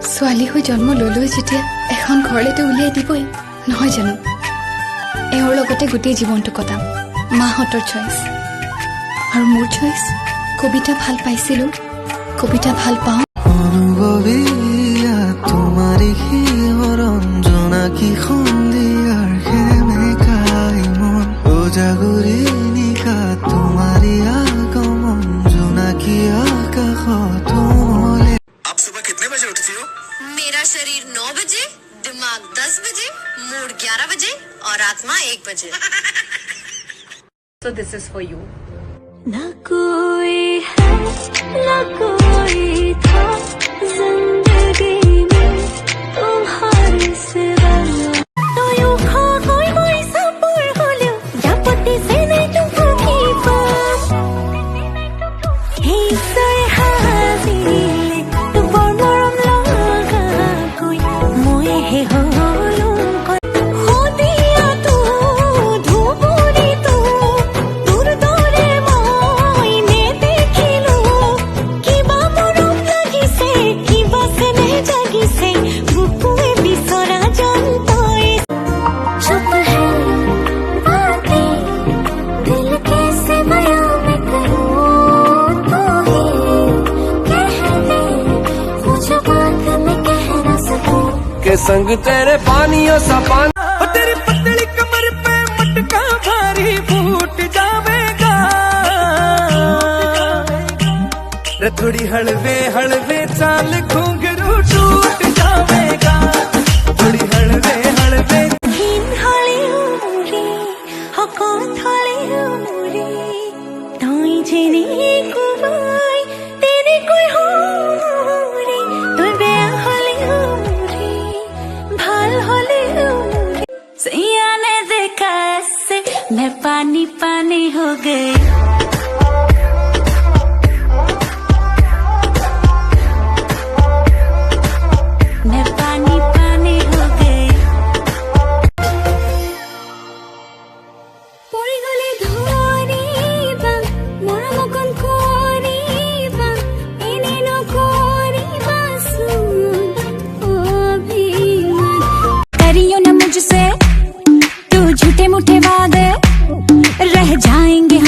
ছোৱালী হৈ জন্ম ললো যেতিয়া এখন ঘৰলেতো উলিয়াই দিবই নহয় জানো এওঁৰ লগতে গোটেই জীৱনটো কটাম মাহঁতৰ চইচ আৰু মোৰ চইচ কবিতা ভাল পাইছিলো কবিতা ভাল পাওঁ অনুভৱীয়া তোমাৰ ৰঞ্জনা কি সন্ধিয়াৰ সেমেকাই মন ওজাগুৰি নিশা তোমাৰ আগমন জোনাকী আকাশত মলে। आप सुबह कितने बजे उठती हो? मेरा शरीर 9 बजे, दिमाग 10 बजे, मूड 11 बजे और आत्मा 1 बजे। So this is for you. ना कोई है ना कोई था जिंदगी में तुम्हारे सिवा तो यूं खा कोई कोई सपुर हो लियो या पति से नहीं तुमको की बात हे सही हाजिले तू बोलम लगा कोई मोए है हो के संग तेरे पानियों सा पानी तेरी पतली कमर पे मटका भारी फूट जावेगा रे थोड़ी हलवे हलवे चाल घुंघरू टूट जावेगा थोड़ी हलवे हलवे हिन हले उरे हको थले उरे ताई जेने कुबाई तेरे कोई हो रे तोर बेया हले उरे भाल हले उरे सैया ने देखा ऐसे मैं पानी पानी हो गई मैं पानी पानी हो गई पड़ी गली धोनी बां मोरा मगन कोरी बां इने नो कोरी बासुन ओ अभिमान करियो ना मुझसे तू झूठे मूठे वादे रह जाएंगे